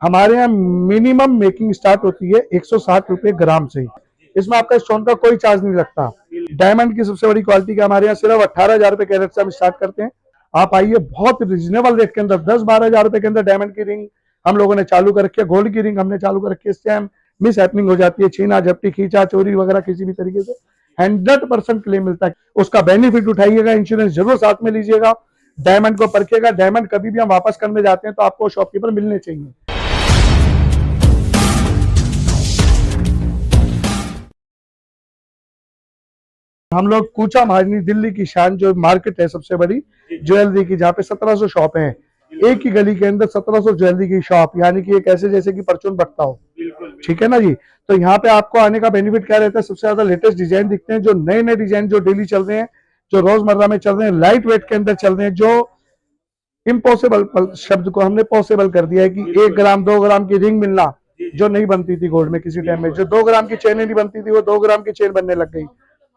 हमारे यहाँ minimum making start होती है 160 रुपए ग्राम से। इसमें आपका स्टोन का कोई चार्ज नहीं लगता। डायमंड की सबसे बड़ी क्वालिटी का हमारे यहाँ सिर्फ 18,000 रुपए कैरेट से हम स्टार्ट करते हैं। आप आइए, बहुत रिजनेबल रेट के अंदर 10-12 हजार रुपए के अंदर डायमंड की रिंग हम लोगों ने चालू कर रखी है। गोल्ड की रिंग हमने चालू कर रखी है। इससे हम मिस हैपनिंग हो जाती है, छीना झपटी खींचा चोरी वगैरह किसी भी तरीके से 100% क्लेम मिलता है। उसका बेनिफिट उठाइएगा, इंश्योरेंस जरूर साथ में लीजिएगा, डायमंड को परखिएगा। डायमंड कभी भी हम वापस करने जाते हैं तो आपको शॉपकीपर मिलने चाहिए। हम लोग कूचा महाजनी, दिल्ली की शान जो मार्केट है सबसे बड़ी ज्वेलरी की, जहाँ पे 1700 शॉप है। एक ही गली के अंदर 1700 ज्वेलरी की शॉप, यानी कि एक ऐसे जैसे कि परचून बटता हो। ठीक है ना जी। तो यहाँ पे आपको आने का बेनिफिट क्या रहता है? सबसे ज्यादा लेटेस्ट डिजाइन दिखते हैं, जो नए नए डिजाइन जो डेली चल रहे हैं, जो रोजमर्रा में चल रहे हैं, लाइट वेट के अंदर चल रहे हैं, जो इम्पॉसिबल शब्द को हमने पॉसिबल कर दिया है कि 1 ग्राम 2 ग्राम की रिंग मिलना जो नहीं बनती थी गोल्ड में किसी टाइम में, जो 2 ग्राम की चेन नहीं बनती थी वो 2 ग्राम की चेन बनने लग गई,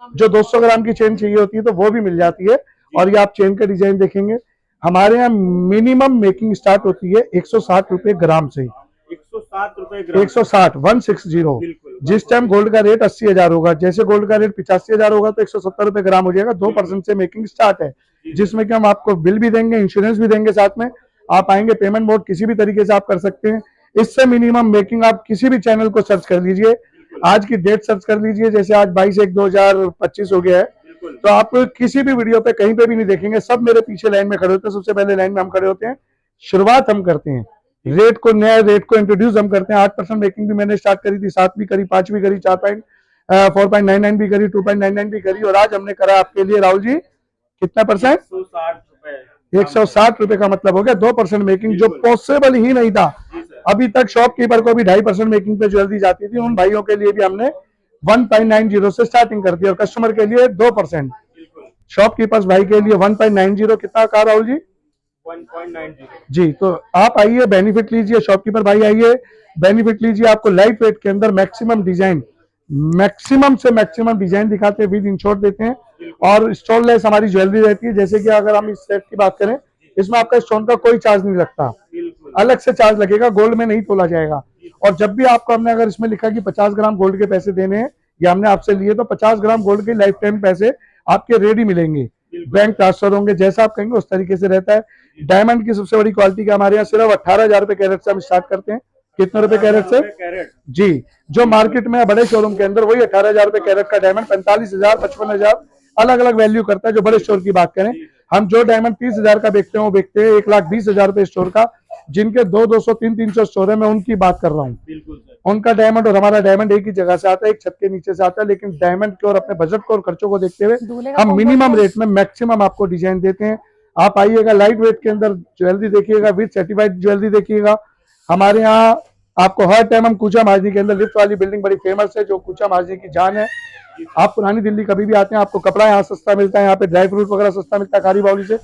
जो 200 ग्राम की चेन चाहिए होती है तो वो भी मिल जाती है। और ये आप चेन का डिजाइन देखेंगे, हमारे यहाँ मिनिमम मेकिंग स्टार्ट होती है 160 रुपए ग्राम से। 160 160। जिस टाइम गोल्ड का रेट 80,000 होगा, जैसे गोल्ड का रेट 85,000 होगा तो 170 रुपए ग्राम हो जाएगा। 2% से मेकिंग स्टार्ट है, जिसमें कि हम आपको बिल भी देंगे, इंश्योरेंस भी देंगे साथ में। आप आएंगे, पेमेंट मोड किसी भी तरीके से आप कर सकते हैं। इससे मिनिमम मेकिंग आप किसी भी चैनल को सर्च कर लीजिए, आज की डेट सर्च कर लीजिए, जैसे आज 22/1/2025 हो गया है, तो आप किसी भी वीडियो पे कहीं पे भी नहीं देखेंगे, सब मेरे पीछे लाइन में खड़े होते हैं। सबसे पहले लाइन में हम खड़े होते हैं, शुरुआत हम करते हैं, रेट को, नया रेट को इंट्रोड्यूस हम करते हैं। 8% मेकिंग भी मैंने स्टार्ट करी थी, 7 भी करी, 5 भी करी, 4.99 भी करी, 2.99 भी करी, और आज हमने करा आपके लिए राहुल जी कितना परसेंट? 160 रुपए का मतलब हो गया 2% मेकिंग, जो पॉसिबल ही नहीं था। अभी तक शॉपकीपर को भी 2.5% मेकिंग पे ज्वेलरी जाती थी, उन भाइयों के लिए भी हमने 1.90 से स्टार्टिंग कर दी, और कस्टमर के लिए 2%। शॉपकीपर्स भाई के लिए 1.90 कितना कहा राहुल जी? 1.90 जी। तो आप आइए, बेनिफिट लीजिए, शॉपकीपर भाई आइए, बेनिफिट लीजिए। आपको लाइट वेट के अंदर मैक्सिमम डिजाइन, मैक्सिमम से मैक्सिमम डिजाइन दिखाते हैं, विद इंश्योर देते हैं, और स्टोन लेस हमारी ज्वेलरी रहती है। जैसे कि अगर हम इस सेट की बात करें, इसमें आपका स्टोन का कोई चार्ज नहीं लगता, अलग से चार्ज लगेगा, गोल्ड में नहीं तोला जाएगा। और जब भी आपको हमने अगर इसमें लिखा कि 50 ग्राम गोल्ड के पैसे देने हैं या हमने आपसे लिए, तो 50 ग्राम गोल्ड के लाइफ टाइम पैसे आपके रेडी मिलेंगे, बैंक ट्रांसफर होंगे, जैसा आप कहेंगे उस तरीके से रहता है। डायमंड की सबसे बड़ी क्वालिटी का हमारे यहाँ सिर्फ 18,000 रुपए कैरेट से हम स्टार्ट करते हैं। कितने रुपए कैरेट से? जी। जो मार्केट में बड़े शोरूम के अंदर वही 18,000 रुपए कैरेट का डायमंड 45,000 55,000 अलग अलग वैल्यू करता है। जो बड़े स्टोर की बात करें, हम जो डायमंड 30,000 का बेचते हैं वो बेचते हैं 1,20,000 रुपए स्टोर का। जिनके 200 300 स्टोर है, मैं उनकी बात कर रहा हूँ। उनका डायमंड और हमारा डायमंड एक ही जगह से आता है, एक छत के नीचे से आता है, लेकिन डायमंड के और अपने बजट को और खर्चों को देखते हुए हम मिनिमम रेट में मैक्सिमम आपको डिजाइन देते हैं। आप आइएगा, लाइट वेट के अंदर ज्वेलरी देखिएगा, विद सर्टिफाइड ज्वेलरी देखिएगा। हमारे यहाँ आपको हर टाइम हम कूचा महाजनी के अंदर, लिफ्ट वाली बिल्डिंग बड़ी फेमस है, जो कूचा महाजनी की जान है। आप पुरानी दिल्ली कभी भी आते हैं, आपको कपड़ा यहाँ सस्ता मिलता है, यहाँ पे ड्राई फ्रूट वगैरह सस्ता मिलता है खारी बावली से।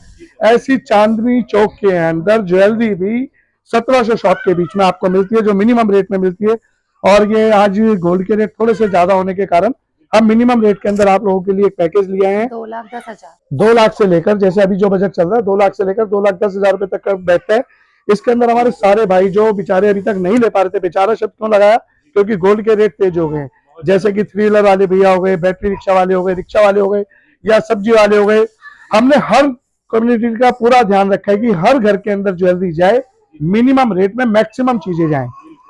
ऐसी चांदनी चौक के अंदर ज्वेलरी भी 1700 शॉप के बीच में आपको मिलती है, जो मिनिमम रेट में मिलती है। और ये आज गोल्ड के रेट थोड़े से ज्यादा होने के कारण हम मिनिमम रेट के अंदर आप लोगों के लिए एक पैकेज लिए हैं। 2,10,000 2 लाख से लेकर, जैसे अभी जो बजट चल रहा है 2 लाख से लेकर 2,10,000 रुपए तक का बैठता है। इसके अंदर हमारे सारे भाई जो बेचारे अभी तक नहीं ले पा रहे थे, बेचारा शब्द क्यों लगाया, क्योंकि गोल्ड के रेट तेज हो गए, जैसे कि 3 व्हीलर वाले भैया हो गए, बैटरी रिक्शा वाले हो गए, रिक्शा वाले हो गए, या सब्जी वाले हो गए। हमने हर कम्युनिटी का पूरा ध्यान रखा है कि हर घर के अंदर ज्वेलरी जाए, मिनिमम रेट में मैक्सिमम चीजें जाएं,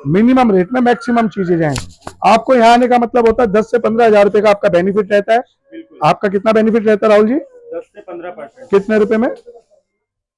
मिनिमम रेट में मैक्सिमम चीजें जाएं। आपको यहाँ आने का मतलब होता है 10 से 15,000 रुपए का आपका बेनिफिट रहता है। आपका कितना बेनिफिट रहता है राहुल जी? 10 से 15%। कितने रुपए में?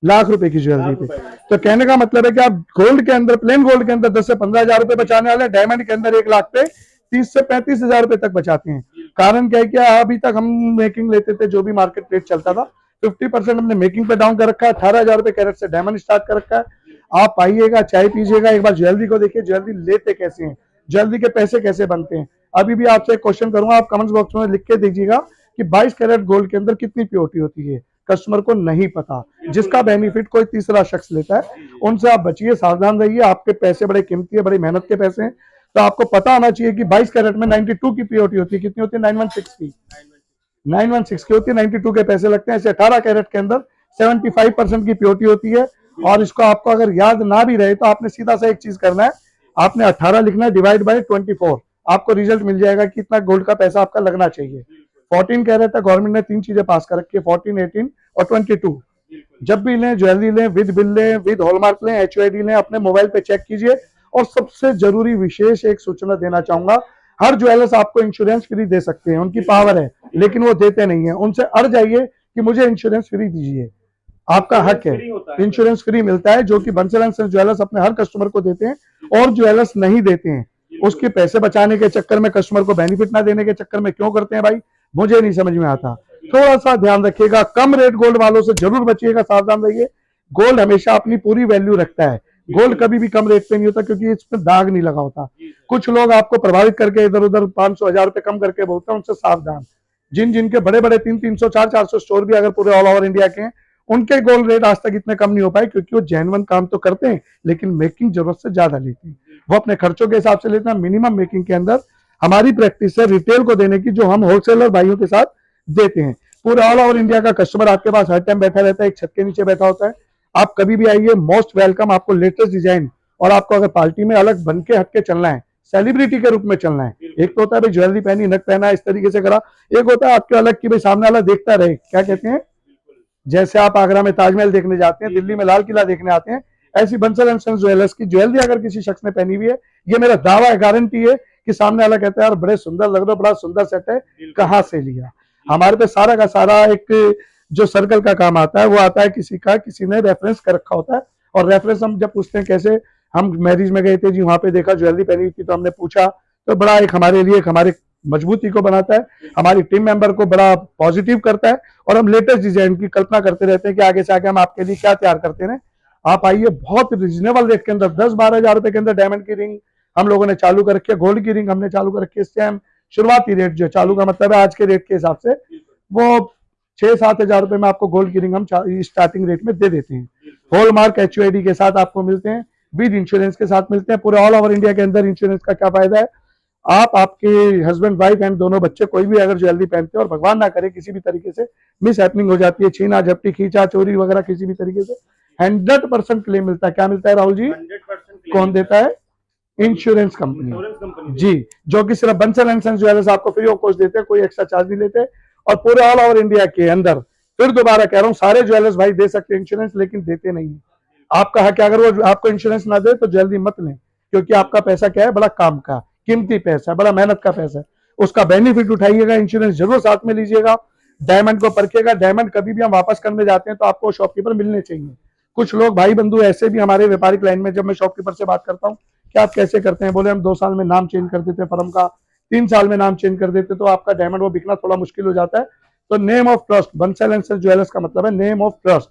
लाख रुपए की ज्वेलरी पे। तो कहने का मतलब है कि आप गोल्ड के अंदर, प्लेन गोल्ड के अंदर 10 से 15,000 रुपए बचाने वाले, डायमंड के अंदर 1 लाख पे 30 से 35,000 रुपए तक बचाते हैं। कारण क्या है कि अभी तक हम मेकिंग लेते थे, जो भी मार्केट रेट चलता था 50% हमने मेकिंग पे डाउन कर रखा है। 18,000 रुपए कैरेट से डायमंड स्टार्ट कर रखा है। आप आइएगा, चाय पीजिएगा, एक बार ज्वेलरी को देखिए, ज्वेलरी लेते कैसे हैं, ज्वेलरी के पैसे कैसे बनते हैं। अभी भी आपसे एक क्वेश्चन करूंगा, आप कमेंट्स बॉक्स में लिख के दीजिएगा कि 22 कैरेट गोल्ड के अंदर कितनी प्योरिटी होती है। कस्टमर को नहीं पता, जिसका बेनिफिट कोई तीसरा शख्स लेता है, उनसे आप बचिए, सावधान रहिए। आपके पैसे बड़े कीमती है, बड़ी मेहनत के पैसे हैं, तो आपको पता होना चाहिए कि 22 कैरेट में 92 की प्योरिटी होती है। कितनी होती है? 916 की, 916 की होती है, 92 के पैसे लगते हैं। ऐसे 18 कैरेट के अंदर 75% की प्योरिटी होती है, और इसको आपको अगर याद ना भी रहे तो आपने सीधा सा एक चीज करना है, आपने 18 लिखना है डिवाइड बाय 24, आपको रिजल्ट मिल जाएगा कि इतना गोल्ड का पैसा आपका लगना चाहिए। 14 कह रहे थे, गवर्नमेंट ने 3 चीजें पास कर रखी है, 14, 18 और 22। जब भी लें, ज्वेलरी लें, विद बिल लें, विद हॉलमार्क लें, HUID लें, अपने मोबाइल पे चेक कीजिए। और सबसे जरूरी विशेष एक सूचना देना चाहूंगा, हर ज्वेलर्स आपको इंश्योरेंस फ्री दे सकते हैं, उनकी पावर है, लेकिन वो देते नहीं है। उनसे अड़ जाइए कि मुझे इंश्योरेंस फ्री दीजिए, आपका हक है, इंश्योरेंस फ्री मिलता है, जो कि बंसल एंड सन्स ज्वेलर्स अपने हर कस्टमर को देते हैं और ज्वेलर्स नहीं देते हैं। उसके पैसे बचाने के चक्कर में, कस्टमर को बेनिफिट ना देने के चक्कर में क्यों करते हैं भाई, मुझे नहीं समझ में आता। थोड़ा सा ध्यान रखिएगा, कम रेट गोल्ड वालों से जरूर बचिएगा, सावधान रहिए। गोल्ड हमेशा अपनी पूरी वैल्यू रखता है, गोल्ड कभी भी कम रेट पे नहीं होता, क्योंकि इसमें दाग नहीं लगा होता। कुछ लोग आपको प्रभावित करके इधर उधर 500 1000 रुपए कम करके बोलते हैं, उनसे सावधान। जिन जिनके बड़े बड़े 300 400 स्टोर भी अगर पूरे ऑल ओवर इंडिया के हैं, उनके गोल्ड रेट आज तक इतने कम नहीं हो पाए, क्योंकि वो जेन्युइन काम तो करते हैं लेकिन मेकिंग जरूरत से ज्यादा लेते हैं। वो अपने खर्चों के हिसाब से लेते हैं। मिनिमम मेकिंग के अंदर हमारी प्रैक्टिस है रिटेल को देने की, जो हम होलसेलर भाइयों के साथ देते हैं। पूरे ऑल ओवर इंडिया का कस्टमर आपके पास हर टाइम बैठा रहता है, एक छत के नीचे बैठा होता है। आप कभी भी आइए, मोस्ट वेलकम। आपको लेटेस्ट डिजाइन, और आपको अगर पार्टी में अलग बन के हट के चलना है, सेलिब्रिटी के रूप में चलना है, एक तो होता है भाई ज्वेलरी पहनी, नक पहना, इस तरीके से करा, एक होता है आपके अलग की भाई सामने वाला देखता रहे, क्या कहते हैं, जैसे आप आगरा में ताजमहल देखने जाते हैं, दिल्ली में लाल किला देखने आते हैं, ऐसी बंसल एंड सन्स ज्वेलर्स की ज्वेलरी अगर किसी शख्स ने पहनी हुई है, ये मेरा दावा है, गारंटी है कि सामने वाला कहता है यार बड़े सुंदर लग रहे हो, बड़ा सुंदर सेट है, कहाँ से लिया। हमारे पे सारा का सारा एक जो सर्कल का काम आता है, वो आता है किसी ने रेफरेंस कर रखा होता है। और रेफरेंस हम जब पूछते हैं, कैसे हम मैरिज में गए थे जी, वहां पे देखा ज्वेलरी पहनी हुई थी, तो हमने पूछा, तो बड़ा एक हमारे लिए हमारे मजबूती को बनाता है, हमारी टीम मेंबर को बड़ा पॉजिटिव करता है। और हम लेटेस्ट डिजाइन की कल्पना करते रहते हैं कि आगे से आगे हम आपके लिए क्या तैयार करते हैं। आप आइए, बहुत रिजनेबल रेट के अंदर 10-12 हजार रुपए के अंदर डायमंड की रिंग हम लोगों ने चालू कर रखी है, गोल्ड की रिंग हमने चालू कर रखी है। इससे हम शुरुआती रेट, जो चालू का मतलब है आज के रेट के हिसाब से, वो 6-7 हजार रुपए में आपको गोल्ड की रिंग हम स्टार्टिंग रेट में दे देते हैं। हॉलमार्क HUID के साथ आपको मिलते हैं, विद इंश्योरेंस के साथ मिलते हैं। पूरे ऑल ओवर इंडिया के अंदर इंश्योरेंस का क्या फायदा है, आप, आपके हस्बैंड वाइफ एंड दोनों बच्चे कोई भी अगर ज्वेलरी पहनते हैं और भगवान ना करे किसी भी तरीके से मिस हैपनिंग हो जाती है, छीना झपटी खींचा चोरी वगैरह किसी भी तरीके से, 100% क्लेम मिलता है। क्या मिलता है राहुल जी? 100% कौन देता है? इंश्योरेंस कंपनी जी, जो कि सिर्फ बंसल एंड सन्स ज्वेलर्स आपको फ्री ऑफ कॉस्ट देते हैं, कोई एक्स्ट्रा चार्ज नहीं लेते। और पूरे ऑल ओवर इंडिया के अंदर, फिर दोबारा कह रहा हूँ, सारे ज्वेलर्स भाई दे सकते हैं इंश्योरेंस, लेकिन देते नहीं है। आपका हक है, अगर वो आपको इंश्योरेंस ना दे तो जल्दी मत लें, क्योंकि आपका पैसा क्या है, बड़ा काम का कीमती पैसा है, बड़ा मेहनत का पैसा है, उसका बेनिफिट उठाइएगा। इंश्योरेंस जरूर साथ में लीजिएगा। डायमंड को परखिएगा, डायमंड कभी भी हम वापस करने जाते हैं तो आपको शॉपकीपर मिलने चाहिए। कुछ लोग भाई बंधु ऐसे भी हमारे व्यापारिक लाइन में, जब मैं शॉपकीपर से बात करता हूँ कि आप कैसे करते हैं, बोले हम 2 साल में नाम चेंज कर देते फर्म का, 3 साल में नाम चेंज कर देते, तो आपका डायमंड वो बिकना थोड़ा मुश्किल हो जाता है। तो name of trust, Bansal and sons jewellers का मतलब है नेम ऑफ ट्रस्ट।